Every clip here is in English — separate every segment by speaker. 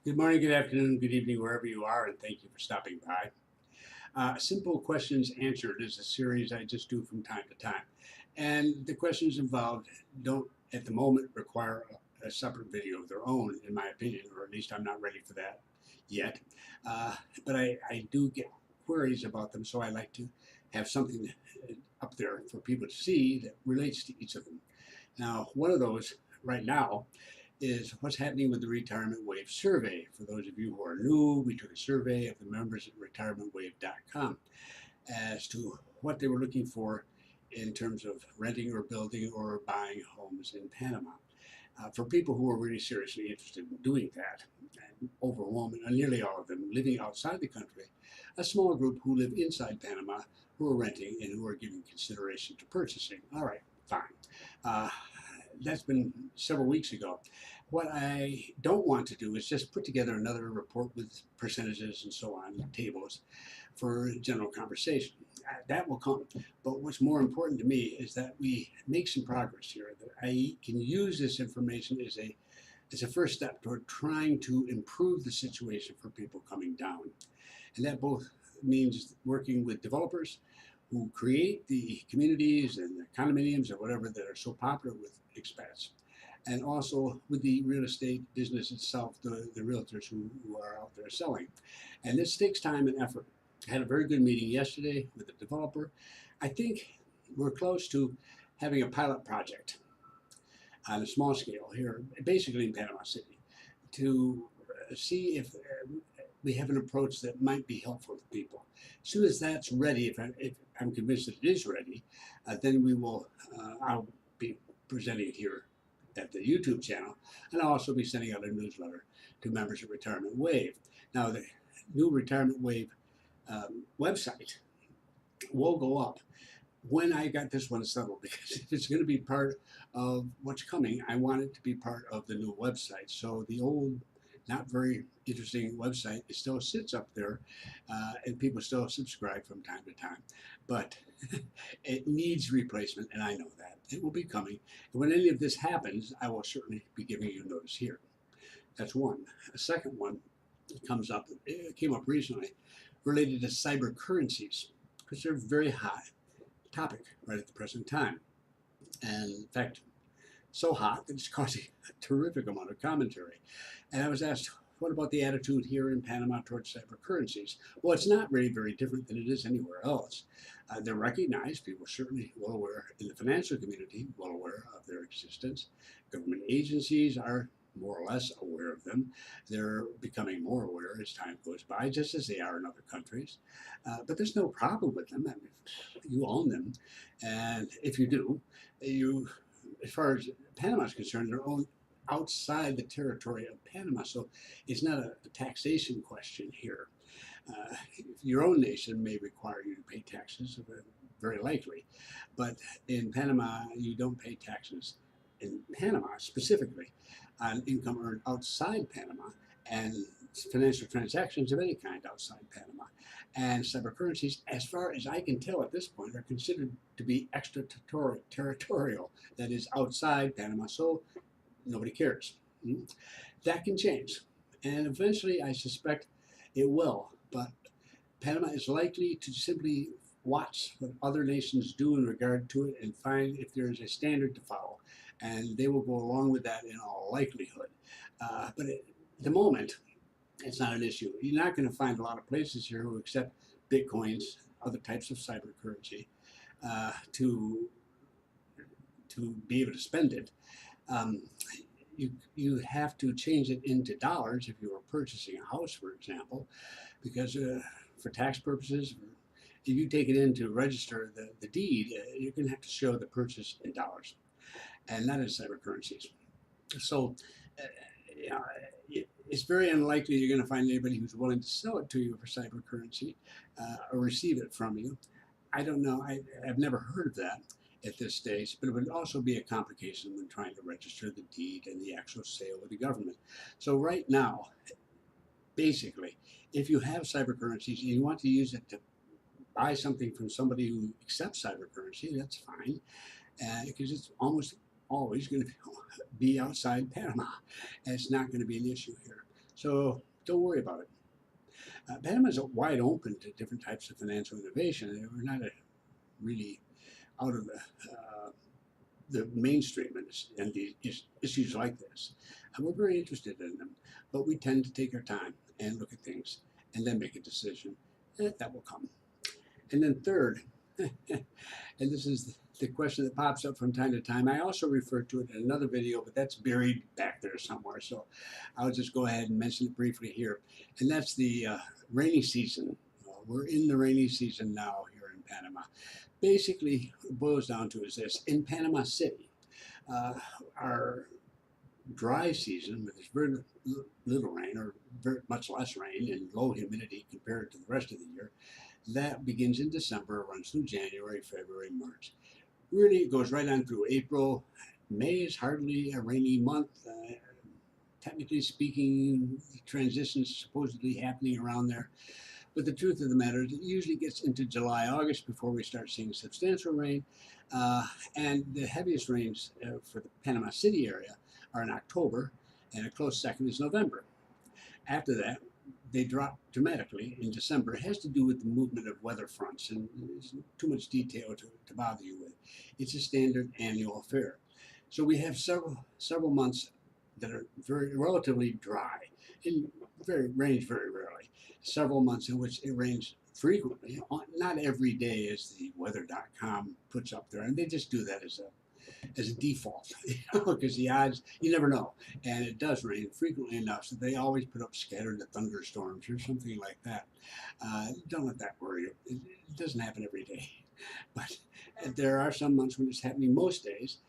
Speaker 1: Good morning, good afternoon, good evening, wherever you are, and thank you for stopping by. Simple Questions Answered is a series I just do from time to time. And the questions involved don't, at the moment, require a separate video of their own, in my opinion, or at least I'm not ready for that yet. Uh, but I do get queries about them, so I like to have something up there for people to see that relates to each of them. Now, one of those right now is what's happening with the Retirement Wave survey. For those of you who are new, we took a survey of the members at retirementwave.com as to what they were looking for in terms of renting or building or buying homes in Panama. For people who are really seriously interested in doing that, and overwhelming, nearly all of them living outside the country, a small group who live inside Panama who are renting and who are giving consideration to purchasing. All right, fine. Uh, that's been several weeks ago. What I don't want to do is just put together another report with percentages and so on, tables, for general conversation. That will come. But what's more important to me is that we make some progress here, that I can use this information as a first step toward trying to improve the situation for people coming down. And that both means working with developers who create the communities and the condominiums or whatever that are so popular with expats, and also with the real estate business itself, the realtors who are out there selling. And this takes time and effort. I had a very good meeting yesterday with the developer. I think we're close to having a pilot project on a small scale here, basically in Panama City, to see if we have an approach that might be helpful to people. As soon as that's ready, if I'm convinced that it is ready, then I'll be presenting it here at the YouTube channel, and I'll also be sending out a newsletter to members of Retirement Wave. Now, the new Retirement Wave website will go up when I got this one settled, because if it's going to be part of what's coming, I want it to be part of the new website. So the old, not very interesting website, it still sits up there, and people still subscribe from time to time. But it needs replacement, and I know that. It will be coming. And when any of this happens, I will certainly be giving you notice here. That's one. A second one comes up, it came up recently, related to cybercurrencies, because they're very hot topic right at the present time. And in fact, so hot that it's causing a terrific amount of commentary. And I was asked, what about the attitude here in Panama towards cybercurrencies? Well, it's not really very different than it is anywhere else. They're recognized, people are certainly well aware in the financial community, well aware of their existence. Government agencies are more or less aware of them. They're becoming more aware as time goes by, just as they are in other countries. But there's no problem with them. I mean, you own them. And if you do, as far as Panama is concerned, they're owned outside the territory of Panama. So it's not a taxation question here. Your own nation may require you to pay taxes, very likely, but in Panama, you don't pay taxes in Panama specifically on income earned outside Panama and financial transactions of any kind outside Panama. And cybercurrencies, as far as I can tell at this point, are considered to be extraterritorial, that is outside Panama, so nobody cares. That can change. And eventually, I suspect it will. But Panama is likely to simply watch what other nations do in regard to it and find if there is a standard to follow. And they will go along with that in all likelihood. But at the moment, it's not an issue. You're not going to find a lot of places here who accept bitcoins, other types of cybercurrency, to be able to spend it. Um, you have to change it into dollars if you are purchasing a house, for example, because for tax purposes, if you take it in to register the deed, you're going to have to show the purchase in dollars, and not in cybercurrencies. So, uh, you know, it's very unlikely you're going to find anybody who's willing to sell it to you for cybercurrency or receive it from you. I don't know. I've never heard of that at this stage, but it would also be a complication when trying to register the deed and the actual sale with the government. So right now, basically, if you have cybercurrencies and you want to use it to buy something from somebody who accepts cybercurrency, that's fine, because it's almost always going to be outside Panama. And it's not going to be an issue here. So don't worry about it. Panama is wide open to different types of financial innovation. We're not really out of the mainstream and these issues like this. And we're very interested in them, but we tend to take our time and look at things and then make a decision. That will come. And then third, and this is the question that pops up from time to time. I also referred to it in another video, but that's buried back there somewhere. So I'll just go ahead and mention it briefly here. And that's the rainy season. We're in the rainy season now here in Panama. Basically, it boils down to is this. In Panama City, uh, our dry season, with very little rain or very much less rain and low humidity compared to the rest of the year, that begins in December, runs through January, February, March. Really, it goes right on through April. May is hardly a rainy month. Technically speaking, the transition is supposedly happening around there. But the truth of the matter is it usually gets into July, August before we start seeing substantial rain. And the heaviest rains for the Panama City area are in October, and a close second is November. After that, they drop dramatically in December. It has to do with the movement of weather fronts, and there's too much detail to bother you with. It's a standard annual affair. So we have several months that are very relatively dry, and rains very rarely. Several months in which it rains frequently, not every day as the weather.com puts up there, and they just do that as a default, because the odds, you never know. And it does rain frequently enough, so they always put up scattered thunderstorms or something like that. Don't let that worry you. It doesn't happen every day. But there are some months when it's happening most days.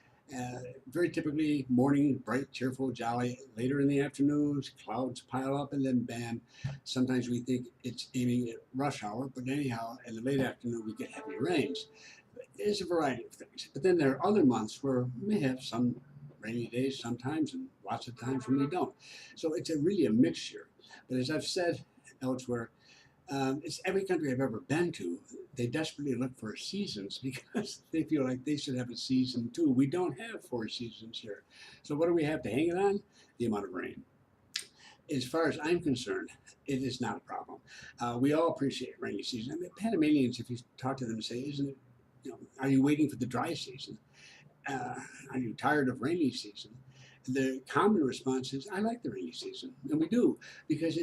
Speaker 1: Very typically morning, bright, cheerful, jolly. Later in the afternoons, clouds pile up, and then bam. Sometimes we think it's aiming at rush hour, but anyhow, in the late afternoon, we get heavy rains. There's a variety of things. But then there are other months where we may have some rainy days sometimes, and lots of times when we don't. So it's really a mixture. But as I've said elsewhere, it's every country I've ever been to, they desperately look for seasons because they feel like they should have a season too. We don't have 4 seasons here. So what do we have to hang it on? The amount of rain. As far as I'm concerned, it is not a problem. We all appreciate rainy season. I mean, Panamanians, if you talk to them and say, isn't it, are you waiting for the dry season? Are you tired of rainy season? The common response is, I like the rainy season. And we do, because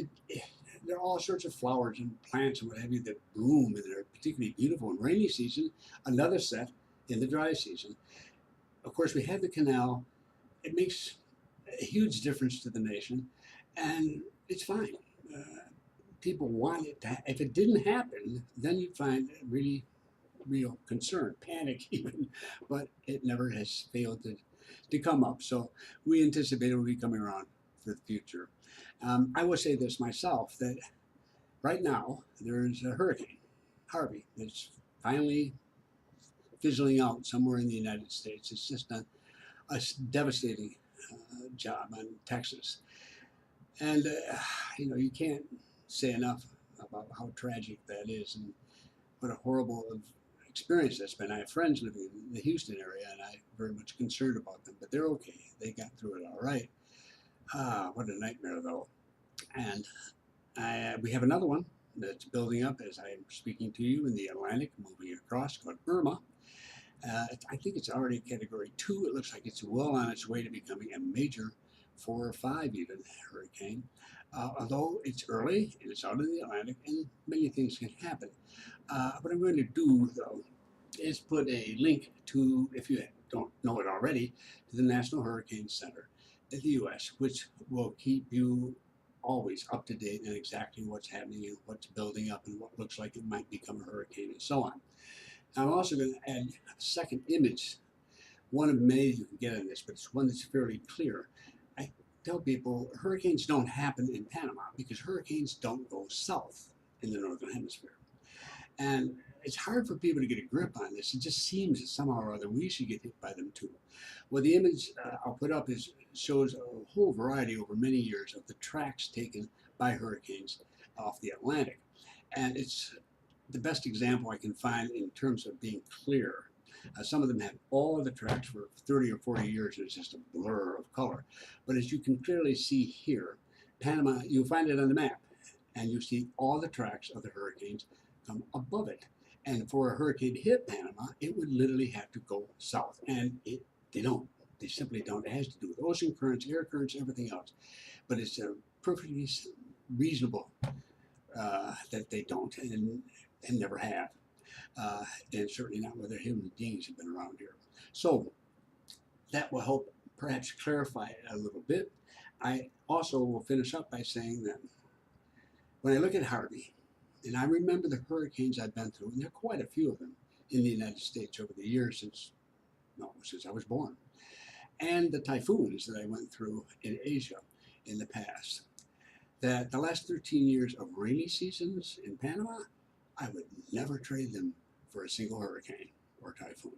Speaker 1: there are all sorts of flowers and plants and what have you that bloom, and they're particularly beautiful in rainy season, another set in the dry season. Of course, we have the canal. It makes a huge difference to the nation, and it's fine. People want it to, if it didn't happen, then you'd find really real concern, panic even, but it never has failed to come up. So we anticipate it will be coming around for the future. I will say this myself, that right now there's a hurricane, Harvey, that's finally fizzling out somewhere in the United States. It's just a devastating job on Texas. And, you can't say enough about how tragic that is and what a horrible experience that's been. I have friends living in the Houston area, and I'm very much concerned about them, but they're okay. They got through it all right. What a nightmare, though. And we have another one that's building up as I'm speaking to you in the Atlantic, moving across, called Irma. I think it's already category 2. It looks like it's well on its way to becoming a major 4 or 5 even hurricane. Although it's early and it's out in the Atlantic and many things can happen. What I'm going to do, though, is put a link to, if you don't know it already, to the National Hurricane Center in the U.S., which will keep you always up to date on exactly what's happening and what's building up and what looks like it might become a hurricane and so on. I'm also going to add a second image, one of many you can get on this, but it's one that's fairly clear. I tell people hurricanes don't happen in Panama because hurricanes don't go south in the northern hemisphere. And it's hard for people to get a grip on this. It just seems that somehow or other we should get hit by them too. Well, the image I'll put up shows a whole variety over many years of the tracks taken by hurricanes off the Atlantic. And it's the best example I can find in terms of being clear. Some of them have all of the tracks for 30 or 40 years, and it's just a blur of color. But as you can clearly see here, Panama, you'll find it on the map, and you see all the tracks of the hurricanes come above it. And for a hurricane to hit Panama, it would literally have to go south, and they don't. They simply don't. It has to do with ocean currents, air currents, everything else. But it's a perfectly reasonable that they don't and never have. And certainly not whether human beings have been around here. So that will help perhaps clarify it a little bit. I also will finish up by saying that when I look at Harvey, and I remember the hurricanes I've been through, and there are quite a few of them in the United States over the years since I was born, and the typhoons that I went through in Asia in the past, that the last 13 years of rainy seasons in Panama, I would never trade them for a single hurricane or typhoon.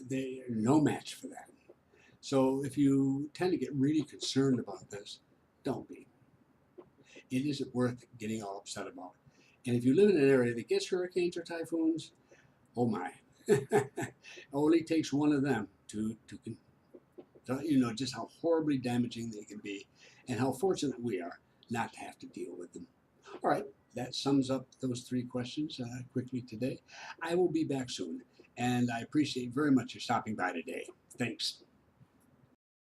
Speaker 1: They are no match for that. So if you tend to get really concerned about this, don't be. It isn't worth getting all upset about. And if you live in an area that gets hurricanes or typhoons, oh my. It only takes one of them to let you know just how horribly damaging they can be and how fortunate we are not to have to deal with them. All right, that sums up those three questions quickly today. I will be back soon, and I appreciate very much your stopping by today. Thanks.